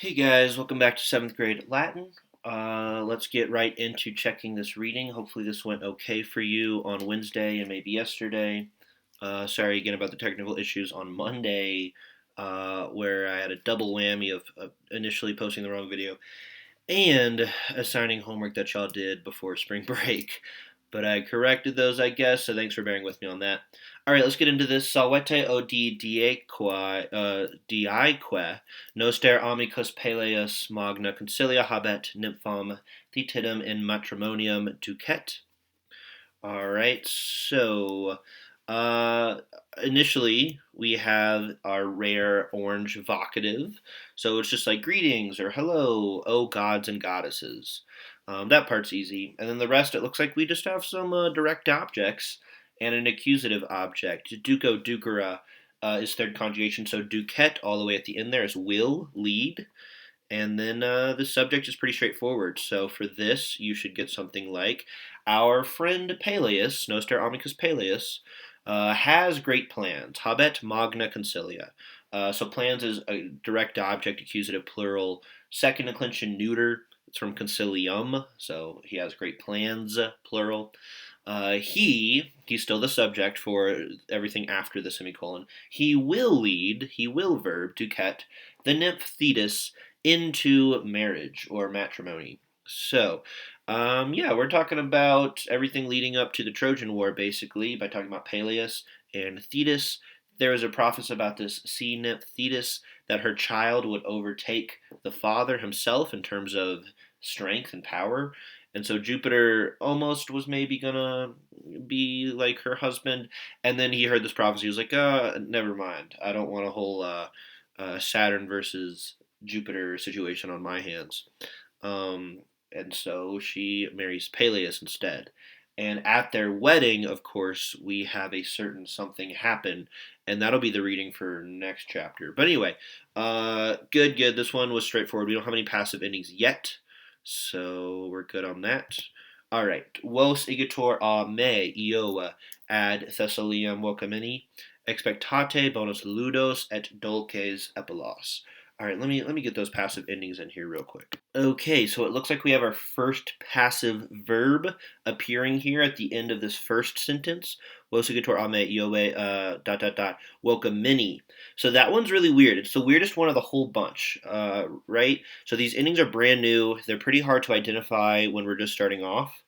Hey guys, welcome back to 7th grade Latin. Let's get right into checking this reading. Hopefully, this went okay for you on Wednesday and maybe yesterday. Sorry again about the technical issues on Monday, where I had a double whammy of initially posting the wrong video and assigning homework that y'all did before spring break. But I corrected those, I guess, so thanks for bearing with me on that. All right, let's get into this. Salvete o diaque, noster amicus peleus magna concilia habet nympham thetidum in matrimonium ducet. All right, so uh, initially we have our rare orange vocative. So it's just like greetings or hello, oh gods and goddesses. That part's easy. And then the rest, it looks like we just have some direct objects and an accusative object. Duco, ducera is third conjugation. So duquet all the way at the end there is will, lead. And then the subject is pretty straightforward. So for this, you should get something like our friend Peleus, Noster Amicus Peleus, has great plans. Habet magna concilia. So plans is a direct object, accusative plural, second declension neuter. It's from concilium, so he has great plans, plural. He's still the subject for everything after the semicolon. He will lead, he will verb, duquet, the nymph Thetis into marriage or matrimony. So, yeah, we're talking about everything leading up to the Trojan War, basically, by talking about Peleus and Thetis. There is a prophecy about this sea nymph Thetis that her child would overtake the father himself in terms of strength and power. And so Jupiter almost was maybe gonna be like her husband, and then he heard this prophecy. He was like, never mind. I don't want a whole Saturn versus Jupiter situation on my hands. And so she marries Peleus instead. And at their wedding, of course, we have a certain something happen, and that'll be the reading for next chapter. But anyway, good. This one was straightforward. We don't have any passive endings yet, so we're good on that. All right. Vos igitur a me Iowa ad Thessalium vocamini expectate bonus ludos et dulces epilos. All right, let me get those passive endings in here real quick. Okay, so it looks like we have our first passive verb appearing here at the end of this first sentence. Vosigator ame iobe welcomini. So that one's really weird. It's the weirdest one of the whole bunch, right? So these endings are brand new. They're pretty hard to identify when we're just starting off.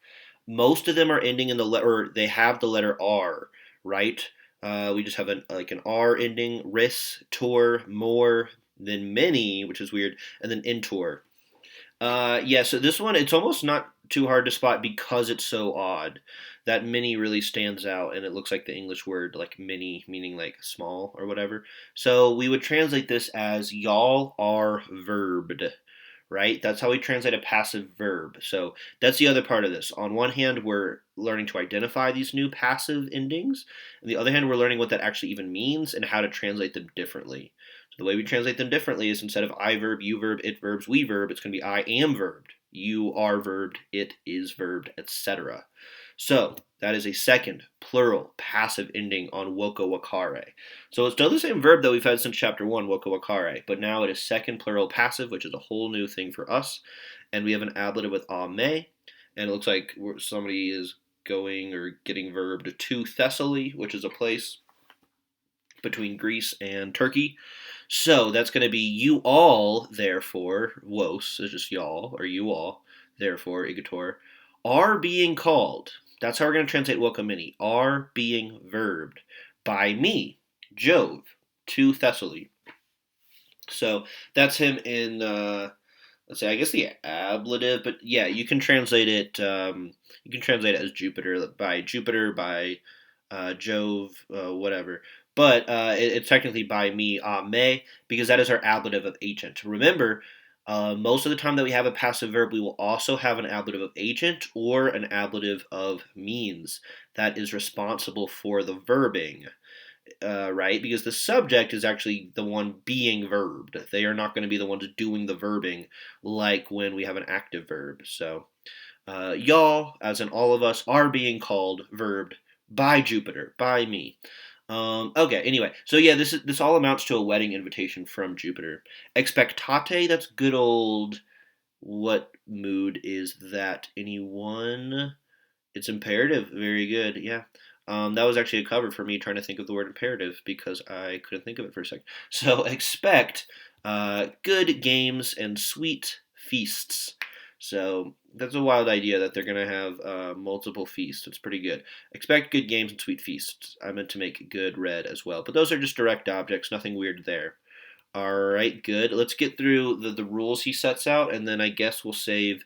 Most of them are ending in the letter, or they have the letter R, right? We just have an R ending, ris, tor, more, then many, which is weird, and then intor. Yeah, so this one, it's almost not too hard to spot because it's so odd. That mini really stands out, and it looks like the English word like mini, meaning like small or whatever. So we would translate this as y'all are verbed, right? That's how we translate a passive verb. So that's the other part of this. On one hand, we're learning to identify these new passive endings. On the other hand, we're learning what that actually even means and how to translate them differently. So the way we translate them differently is instead of I verb, you verb, it verbs, we verb, it's going to be I am verbed, you are verbed, it is verbed, etc. So that is a second plural passive ending on woka wakare. So it's still the same verb that we've had since chapter 1, woka wakare, but now it is second plural passive, which is a whole new thing for us. And we have an ablative with ame, and it looks like somebody is going or getting verbed to Thessaly, which is a place between Greece and Turkey. So that's going to be you all, therefore, wos is just y'all, or you all, therefore, igator, are being called. That's how we're going to translate welcomini. Are being verbed by me, Jove, to Thessaly. So that's him in, let's say, I guess the ablative, but yeah, you can translate it. You can translate it as Jupiter, by Jove, whatever. But it's technically by me, me, because that is our ablative of agent. Remember, most of the time that we have a passive verb, we will also have an ablative of agent or an ablative of means that is responsible for the verbing, right? Because the subject is actually the one being verbed. They are not going to be the ones doing the verbing like when we have an active verb. So, y'all, as in all of us, are being called, verbed by Jupiter, by me. Okay. Anyway, so yeah, this all amounts to a wedding invitation from Jupiter. Expectate. That's good old. What mood is that? Anyone? It's imperative. Very good. Yeah. That was actually a cover for me trying to think of the word imperative because I couldn't think of it for a second. So expect good games and sweet feasts. So that's a wild idea that they're going to have multiple feasts. It's pretty good. Expect good games and sweet feasts. I meant to make good red as well. But those are just direct objects, nothing weird there. All right, good. Let's get through the rules he sets out, and then I guess we'll save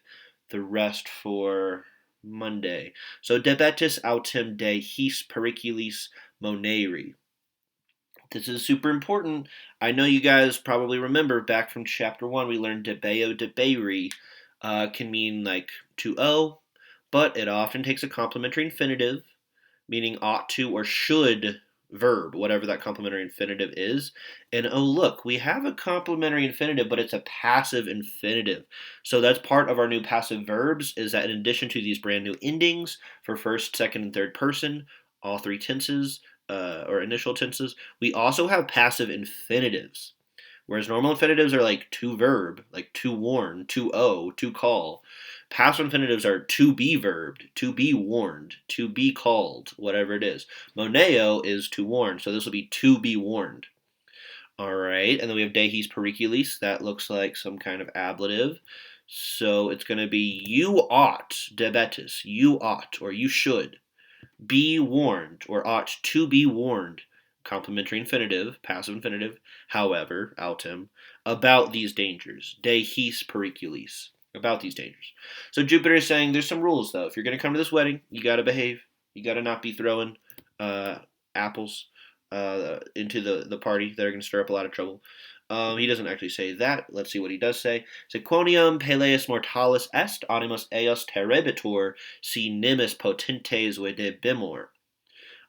the rest for Monday. So, debetis autem de his periculis moneri. This is super important. I know you guys probably remember back from chapter 1, we learned debeo deberi can mean like to owe, but it often takes a complementary infinitive, meaning ought to or should verb, whatever that complementary infinitive is. And oh, look, we have a complementary infinitive, but it's a passive infinitive. So that's part of our new passive verbs, is that in addition to these brand new endings for first, second, and third person, all three tenses, or initial tenses, we also have passive infinitives. Whereas normal infinitives are like to verb, like to warn, to owe, to call. Passive infinitives are to be verbed, to be warned, to be called, whatever it is. Moneo is to warn, so this will be to be warned. All right, and then we have dehis periculis. That looks like some kind of ablative. So it's going to be you ought, debetis, you ought, or you should, be warned, or ought to be warned, complementary infinitive, passive infinitive, however, autem, about these dangers, de his periculis, about these dangers. So Jupiter is saying there's some rules, though. If you're going to come to this wedding, you got to behave. You got to not be throwing apples into the party that are going to stir up a lot of trouble. He doesn't actually say that. Let's see what he does say. Sequonium Peleus mortalis est animus eos terebitur si nimis potentes videbimur.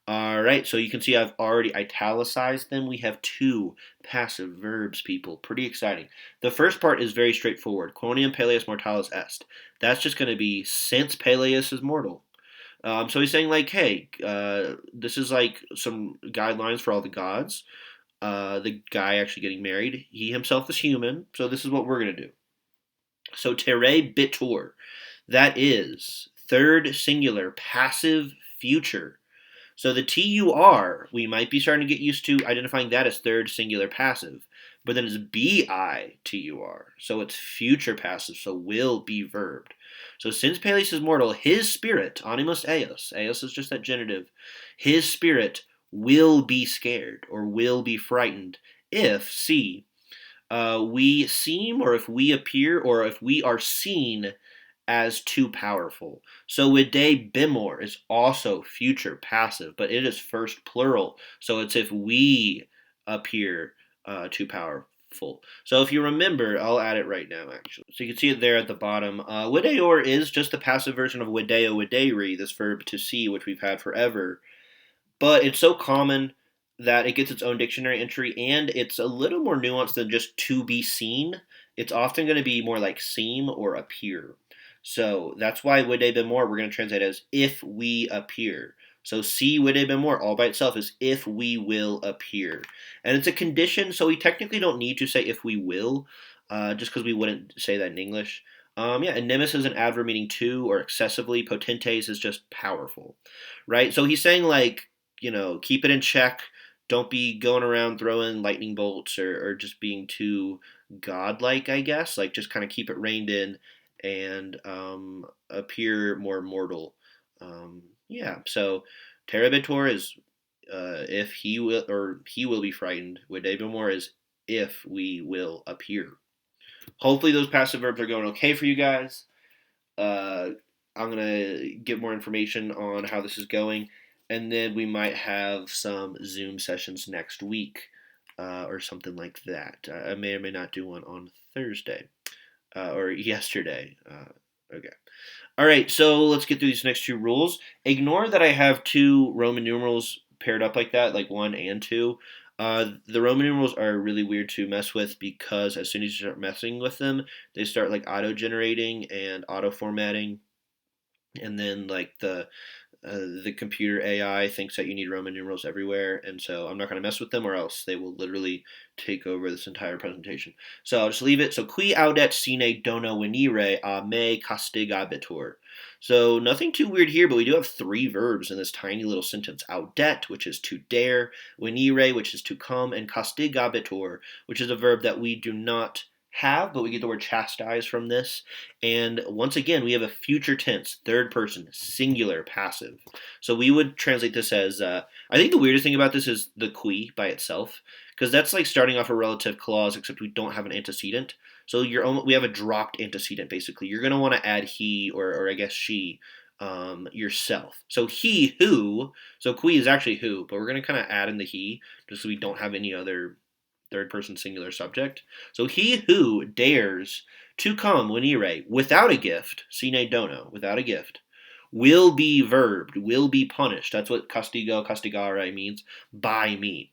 All right, so you can see I've already italicized them. We have two passive verbs, people. Pretty exciting. The first part is very straightforward. Quonium Peleus mortalis est. That's just going to be since Peleus is mortal. So he's saying like, hey, this is like some guidelines for all the gods. The guy actually getting married, he himself is human, so this is what we're going to do. So terebitur, that is third singular passive future. So the TUR, we might be starting to get used to identifying that as third singular passive, but then it's BITUR, so it's future passive, so will be verbed. So since Peleus is mortal, his spirit, animus eos, eos is just that genitive, his spirit will be scared or will be frightened if, see, we seem or if we appear or if we are seen as too powerful. So vide bimor is also future passive, but it is first plural. So it's if we appear too powerful. So if you remember, I'll add it right now actually. So you can see it there at the bottom. Videor is just the passive version of video videri, this verb to see, which we've had forever. But it's so common that it gets its own dictionary entry, and it's a little more nuanced than just to be seen. It's often going to be more like seem or appear. So that's why vide bimor we're going to translate as if we appear. So see vide bimor all by itself is if we will appear. And it's a condition, so we technically don't need to say if we will, just because we wouldn't say that in English. Yeah, and animus is an adverb meaning to or excessively. Potentes is just powerful, right? So he's saying like, keep it in check. Don't be going around throwing lightning bolts or just being too godlike, I guess. Like, just kind of keep it reined in and appear more mortal. Yeah, so Terebitor is if he will, or he will be frightened. Vide bimor is if we will appear. Hopefully those passive verbs are going okay for you guys. Uh, I'm going to get more information on how this is going, and then we might have some Zoom sessions next week or something like that. I may or may not do one on Thursday or yesterday. Okay. All right, so let's get through these next two rules. Ignore that I have two Roman numerals paired up like that, like 1 and 2. The Roman numerals are really weird to mess with because as soon as you start messing with them, they start like auto-generating and auto-formatting, and then like the the computer AI thinks that you need Roman numerals everywhere, and so I'm not going to mess with them, or else they will literally take over this entire presentation. So I'll just leave it. So qui audet sine dono venire a me castigabitur. So nothing too weird here, but we do have 3 verbs in this tiny little sentence. Audet, which is to dare, venire, which is to come, and castigabitur, which is a verb that we do not have, but we get the word chastise from this. And once again, we have a future tense, third person, singular, passive. So we would translate this as, I think the weirdest thing about this is the qui by itself, because that's like starting off a relative clause, except we don't have an antecedent. So we have a dropped antecedent, basically. You're going to want to add he, or I guess she, yourself. So he, who, so qui is actually who, but we're going to kind of add in the he, just so we don't have any other third person singular subject. So he who dares to come venire without a gift, sine dono, without a gift, will be verbed, will be punished. That's what castigo, castigare means, by me.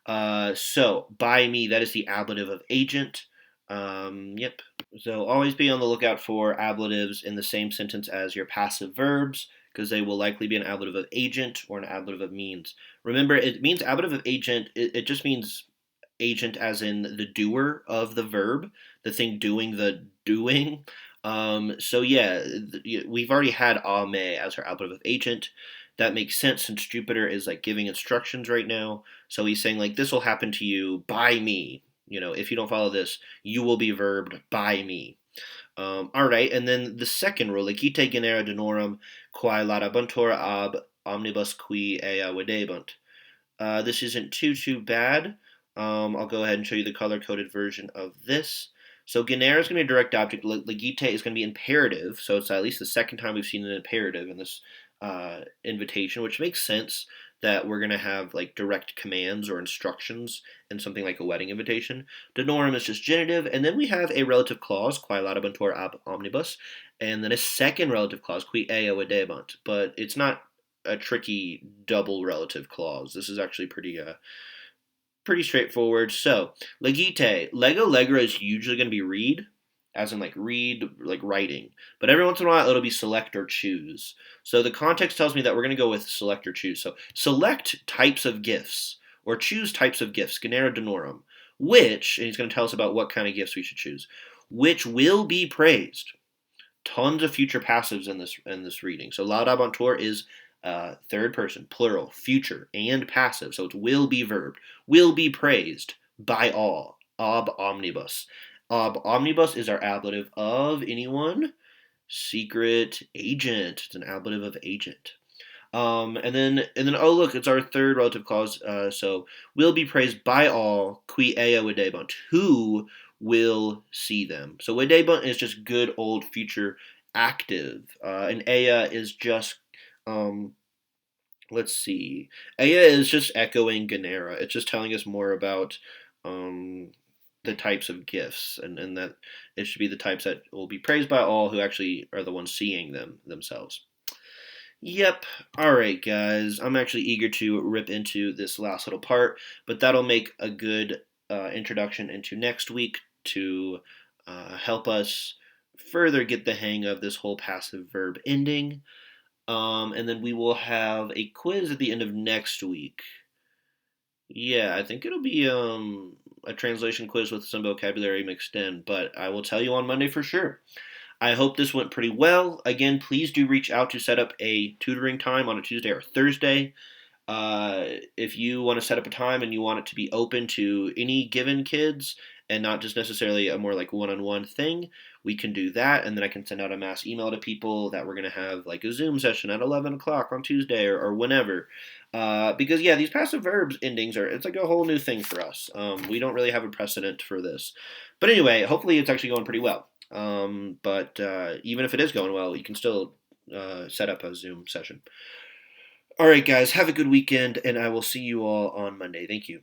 So by me, that is the ablative of agent. Yep. So always be on the lookout for ablatives in the same sentence as your passive verbs, because they will likely be an ablative of agent or an ablative of means. Remember, it means ablative of agent, it just means agent as in the doer of the verb, the thing doing the doing. So yeah, we've already had ame as our ablative of agent. That makes sense since Jupiter is like giving instructions right now. So he's saying like this will happen to you by me. If you don't follow this, you will be verbed by me. All right, and then the second rule, legite genera denorum quae ladabantur ab omnibus qui ea videbunt. This isn't too bad. I'll go ahead and show you the color-coded version of this. So genera is going to be a direct object. Legite is going to be imperative. So it's at least the second time we've seen an imperative in this invitation, which makes sense that we're going to have like direct commands or instructions in something like a wedding invitation. Denorum is just genitive, and then we have a relative clause, quae ladabantur ab omnibus, and then a second relative clause, qui ea videbunt. But it's not a tricky double relative clause. This is actually pretty straightforward. So, legite, lego legra is usually going to be read, as in like read, like writing. But every once in a while, it'll be select or choose. So the context tells me that we're going to go with select or choose. So select types of gifts, or choose types of gifts, genera denorum, which, and he's going to tell us about what kind of gifts we should choose, which will be praised. Tons of future passives in this reading. So laudabantur is third person, plural, future, and passive. So it will be verbed, will be praised by all. Ob omnibus. Ob omnibus is our ablative of anyone. Secret agent. It's an ablative of agent. And then oh look, it's our third relative clause. So will be praised by all, qui ea videbunt, who will see them. So videbunt is just good old future active, and ea is just let's see. Ea is just echoing genera. It's just telling us more about the types of gifts, and that it should be the types that will be praised by all who actually are the ones seeing them themselves. Yep. All right, guys. I'm actually eager to rip into this last little part, but that'll make a good introduction into next week to help us further get the hang of this whole passive verb ending. And then we will have a quiz at the end of next week. Yeah, I think it'll be a translation quiz with some vocabulary mixed in, but I will tell you on Monday for sure. I hope this went pretty well. Again, please do reach out to set up a tutoring time on a Tuesday or Thursday. If you want to set up a time and you want it to be open to any given kids and not just necessarily a more like one-on-one thing, we can do that. And then I can send out a mass email to people that we're going to have like a Zoom session at 11 o'clock on Tuesday or whenever. Because yeah, these passive verbs endings it's like a whole new thing for us. We don't really have a precedent for this. But anyway, hopefully it's actually going pretty well. But even if it is going well, you can still set up a Zoom session. All right, guys, have a good weekend, and I will see you all on Monday. Thank you.